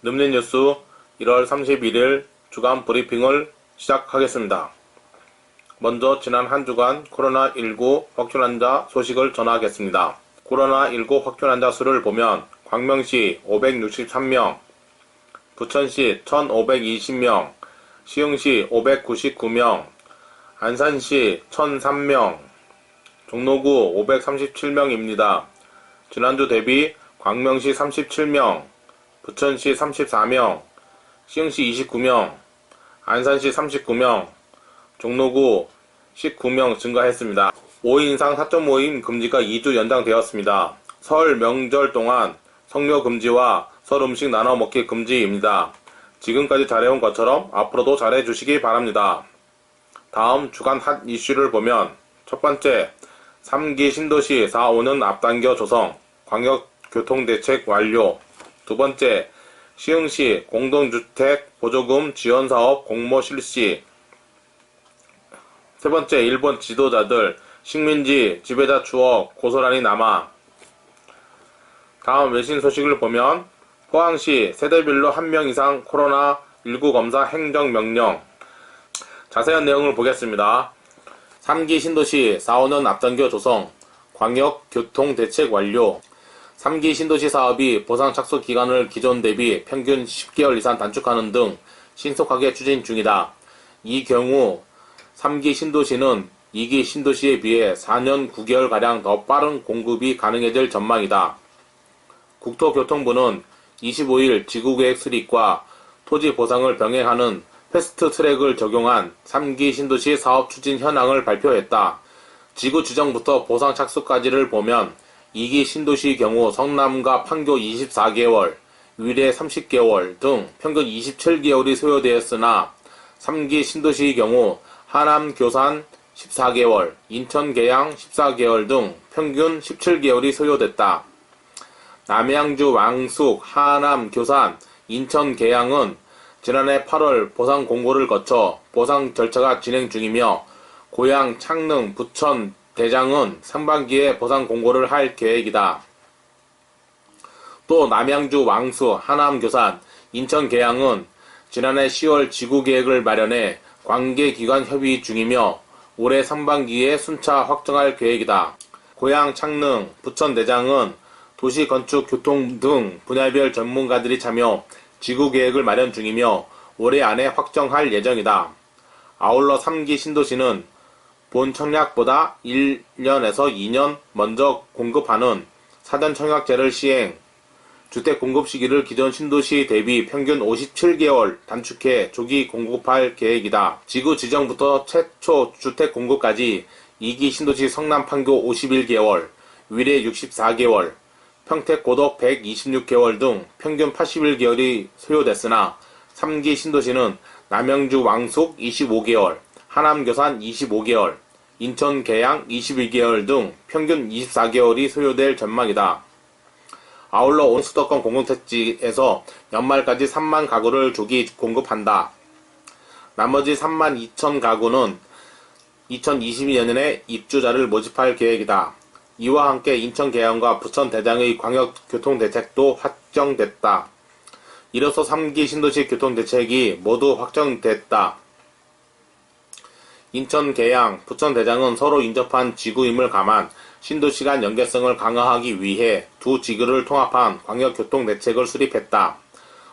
늠린뉴스 1월 31일 주간 브리핑을 시작하겠습니다. 먼저 지난 한 주간 코로나19 확진 환자 소식을 전하겠습니다. 코로나19 확진 환자 수를 보면 광명시 563명, 부천시 1520명, 시흥시 599명, 안산시 1003명, 종로구 537명입니다. 지난주 대비 광명시 37명, 부천시 34명, 시흥시 29명, 안산시 39명, 종로구 19명 증가했습니다. 5인 이상 사적 모임 금지가 2주 연장되었습니다. 설 명절 동안 성묘 금지와 설 음식 나눠 먹기 금지입니다. 지금까지 잘해온 것처럼 앞으로도 잘해주시기 바랍니다. 다음 주간 핫 이슈를 보면 첫 번째, 3기 신도시 4호는 앞당겨 조성, 광역교통대책 완료. 두 번째, 시흥시 공동주택 보조금 지원사업 공모 실시. 세 번째, 일본 지도자들 식민지 지배자 추억 고스란히 남아. 다음 외신 소식을 보면 포항시 세대별로 1명 이상 코로나19 검사 행정명령. 자세한 내용을 보겠습니다. 3기 신도시 4호는 앞당겨 조성, 광역교통대책 완료. 3기 신도시 사업이 보상 착수 기간을 기존 대비 평균 10개월 이상 단축하는 등 신속하게 추진 중이다. 이 경우 3기 신도시는 2기 신도시에 비해 4년 9개월가량 더 빠른 공급이 가능해질 전망이다. 국토교통부는 25일 지구계획 수립과 토지 보상을 병행하는 패스트 트랙을 적용한 3기 신도시 사업 추진 현황을 발표했다. 지구 지정부터 보상 착수까지를 보면 2기 신도시의 경우 성남과 판교 24개월, 위례 30개월 등 평균 27개월이 소요되었으나 3기 신도시의 경우 하남, 교산 14개월, 인천, 계양 14개월 등 평균 17개월이 소요됐다. 남양주, 왕숙, 하남, 교산, 인천, 계양은 지난해 8월 보상 공고를 거쳐 보상 절차가 진행 중이며 고양, 창릉, 부천, 대장은 상반기에 보상 공고를 할 계획이다. 또 남양주, 왕수, 하남, 교산, 인천, 계양은 지난해 10월 지구계획을 마련해 관계기관 협의 중이며 올해 상반기에 순차 확정할 계획이다. 고양, 창릉, 부천, 대장은 도시 건축, 교통 등 분야별 전문가들이 참여 지구계획을 마련 중이며 올해 안에 확정할 예정이다. 아울러 3기 신도시는 본 청약보다 1년에서 2년 먼저 공급하는 사전 청약제를 시행, 주택 공급 시기를 기존 신도시 대비 평균 57개월 단축해 조기 공급할 계획이다. 지구 지정부터 최초 주택 공급까지 2기 신도시 성남 판교 51개월, 위례 64개월, 평택 고덕 126개월 등 평균 81개월이 소요됐으나 3기 신도시는 남양주 왕숙 25개월, 하남 교산 25개월, 인천 계양 21개월 등 평균 24개월이 소요될 전망이다. 아울러 온 수도권 공공택지에서 연말까지 3만 가구를 조기 공급한다. 나머지 3만 2천 가구는 2022년에 입주자를 모집할 계획이다. 이와 함께 인천 계양과 부천 대장의 광역교통대책도 확정됐다. 이로써 3기 신도시 교통대책이 모두 확정됐다. 인천 계양, 부천 대장은 서로 인접한 지구임을 감안 신도시 간 연계성을 강화하기 위해 두 지구를 통합한 광역교통대책을 수립했다.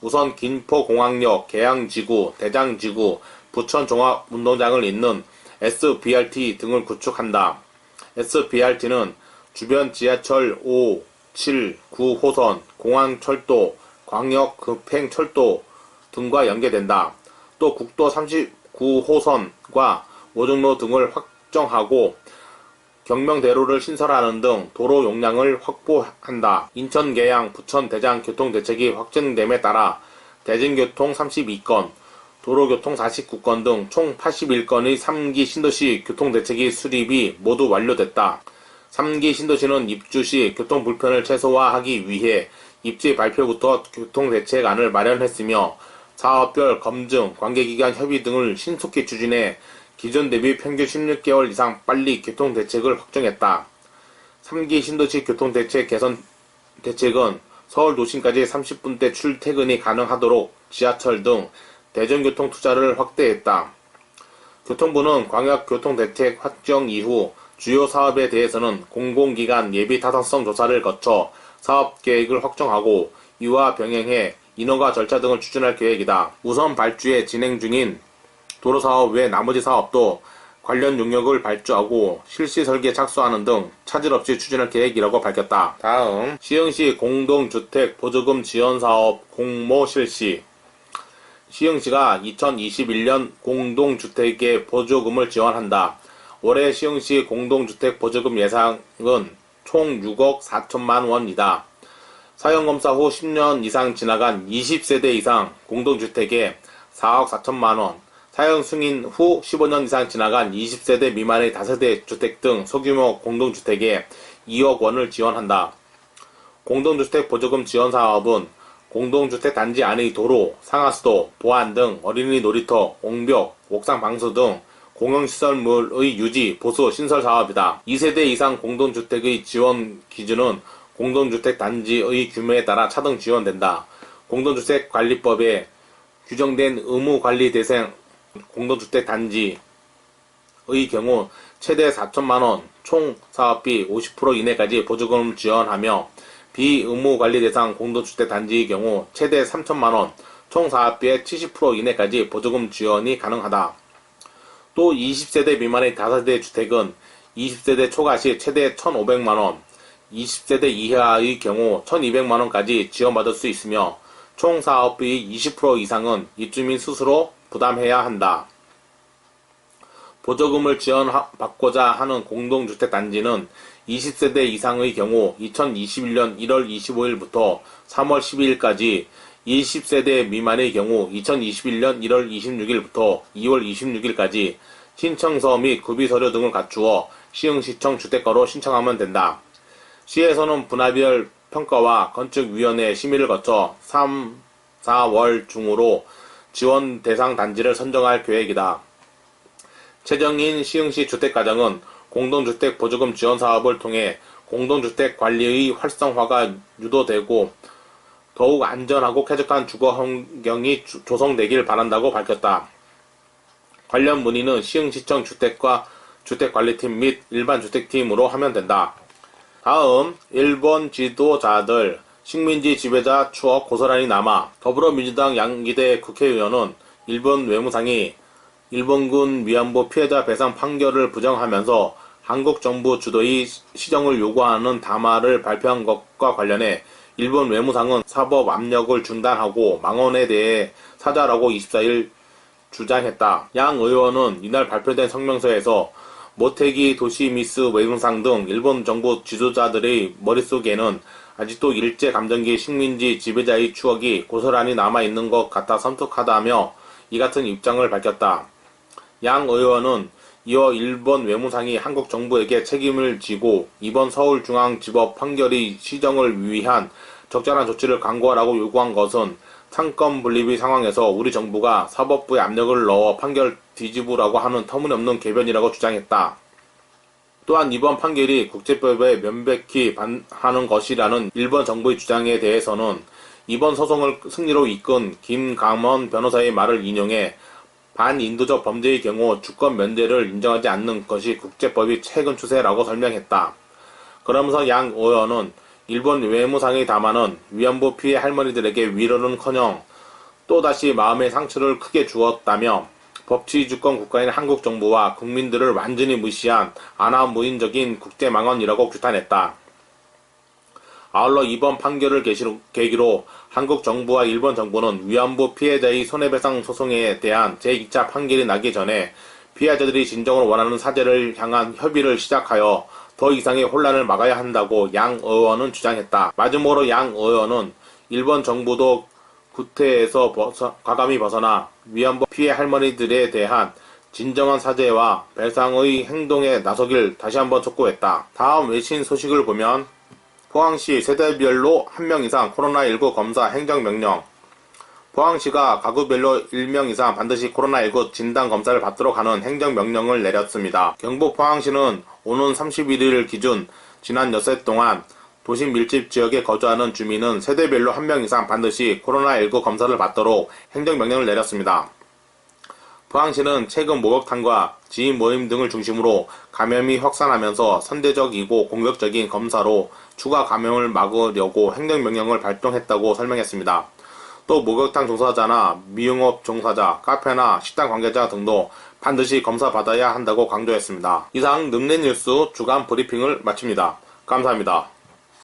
우선 김포공항역, 계양지구, 대장지구, 부천종합운동장을 잇는 SBRT 등을 구축한다. SBRT는 주변 지하철 5, 7, 9호선, 공항철도, 광역급행철도 등과 연계된다. 또 국도 39호선과 오중로 등을 확정하고 경명대로를 신설하는 등 도로 용량을 확보한다. 인천, 계양, 부천, 대장 교통대책이 확정됨에 따라 대중교통 32건, 도로교통 49건 등 총 81건의 3기 신도시 교통대책이 수립이 모두 완료됐다. 3기 신도시는 입주 시 교통 불편을 최소화하기 위해 입지 발표부터 교통대책안을 마련했으며 사업별 검증, 관계기관 협의 등을 신속히 추진해 기존 대비 평균 16개월 이상 빨리 교통대책을 확정했다. 3기 신도시 교통대책 개선 대책은 서울 도심까지 30분대 출퇴근이 가능하도록 지하철 등 대중교통 투자를 확대했다. 교통부는 광역교통대책 확정 이후 주요 사업에 대해서는 공공기관 예비 타당성 조사를 거쳐 사업계획을 확정하고 이와 병행해 인허가 절차 등을 추진할 계획이다. 우선 발주에 진행 중인 도로사업 외 나머지 사업도 관련 용역을 발주하고 실시 설계에 착수하는 등 차질 없이 추진할 계획이라고 밝혔다. 다음, 시흥시 공동주택 보조금 지원사업 공모 실시. 시흥시가 2021년 공동주택의 보조금을 지원한다. 올해 시흥시 공동주택 보조금 예상은 총 6억 4천만 원이다. 사용검사 후 10년 이상 지나간 20세대 이상 공동주택에 4억 4천만 원, 사용 승인 후 15년 이상 지나간 20세대 미만의 다세대 주택 등 소규모 공동주택에 2억 원을 지원한다. 공동주택 보조금 지원 사업은 공동주택 단지 안의 도로, 상하수도, 보안 등 어린이 놀이터, 옹벽, 옥상 방수 등 공용시설물의 유지, 보수, 신설 사업이다. 2세대 이상 공동주택의 지원 기준은 공동주택 단지의 규모에 따라 차등 지원된다. 공동주택관리법에 규정된 의무관리 대상 공동주택 단지의 경우 최대 4천만원, 총 사업비 50% 이내까지 보조금을 지원하며 비의무관리 대상 공동주택 단지의 경우 최대 3천만원, 총 사업비의 70% 이내까지 보조금 지원이 가능하다. 또 20세대 미만의 다세대 주택은 20세대 초과 시 최대 1,500만원, 20세대 이하의 경우 1,200만원까지 지원받을 수 있으며 총 사업비의 20% 이상은 입주민 스스로 부담해야 한다. 보조금을 지원받고자 하는 공동주택 단지는 20세대 이상의 경우 2021년 1월 25일부터 3월 12일까지, 20세대 미만의 경우 2021년 1월 26일부터 2월 26일까지 신청서 및 구비서류 등을 갖추어 시흥시청 주택가로 신청하면 된다. 시에서는 분야별 평가와 건축위원회 심의를 거쳐 3, 4월 중으로 지원 대상 단지를 선정할 계획이다. 최정인 시흥시 주택과장은 공동주택 보조금 지원 사업을 통해 공동주택 관리의 활성화가 유도되고 더욱 안전하고 쾌적한 주거 환경이 조성되길 바란다고 밝혔다. 관련 문의는 시흥시청 주택과 주택관리팀 및 일반주택팀으로 하면 된다. 다음, 일본 지도자들 식민지 지배자 추억 고스란히 남아. 더불어민주당 양기대 국회의원은 일본 외무상이 일본군 위안부 피해자 배상 판결을 부정하면서 한국 정부 주도의 시정을 요구하는 담화를 발표한 것과 관련해 일본 외무상은 사법 압력을 중단하고 망언에 대해 사죄하라고 24일 주장했다. 양 의원은 이날 발표된 성명서에서 모테기 도시미스 외무상 등 일본 정부 지도자들의 머릿속에는 아직도 일제감정기 식민지 지배자의 추억이 고스란히 남아있는 것 같아 섬뜩하다며 이 같은 입장을 밝혔다. 양 의원은 이어 일본 외무상이 한국 정부에게 책임을 지고 이번 서울중앙지법 판결의 시정을 위한 적절한 조치를 강구하라고 요구한 것은 상권 분립의 상황에서 우리 정부가 사법부에 압력을 넣어 판결 뒤집으라고 하는 터무니없는 궤변이라고 주장했다. 또한 이번 판결이 국제법에 명백히 반하는 것이라는 일본 정부의 주장에 대해서는 이번 소송을 승리로 이끈 김감원 변호사의 말을 인용해 반인도적 범죄의 경우 주권 면제를 인정하지 않는 것이 국제법의 최근 추세라고 설명했다. 그러면서 양 의원은 일본 외무상의 담화는 위안부 피해 할머니들에게 위로는커녕 또다시 마음의 상처를 크게 주었다며 법치주권 국가인 한국 정부와 국민들을 완전히 무시한 안하무인적인 국제망언이라고 규탄했다. 아울러 이번 판결을 계기로 한국 정부와 일본 정부는 위안부 피해자의 손해배상 소송에 대한 제2차 판결이 나기 전에 피해자들이 진정으로 원하는 사죄를 향한 협의를 시작하여 더 이상의 혼란을 막아야 한다고 양 의원은 주장했다. 마지막으로 양 의원은 일본 정부도 구태에서 과감히 벗어나 위안부 피해 할머니들에 대한 진정한 사죄와 배상의 행동에 나서길 다시 한번 촉구했다. 다음 외신 소식을 보면 포항시 세대별로 1명 이상 코로나19 검사 행정명령. 포항시가 가구별로 1명 이상 반드시 코로나19 진단검사를 받도록 하는 행정명령을 내렸습니다. 경북 포항시는 오는 31일 기준 지난 엿새 동안 도심 밀집 지역에 거주하는 주민은 세대별로 1명 이상 반드시 코로나19 검사를 받도록 행정명령을 내렸습니다. 포항시는 최근 목욕탕과 지인 모임 등을 중심으로 감염이 확산하면서 선제적이고 공격적인 검사로 추가 감염을 막으려고 행정명령을 발동했다고 설명했습니다. 또 목욕탕 종사자나 미용업 종사자, 카페나 식당 관계자 등도 반드시 검사받아야 한다고 강조했습니다. 이상 능래뉴스 주간 브리핑을 마칩니다. 감사합니다.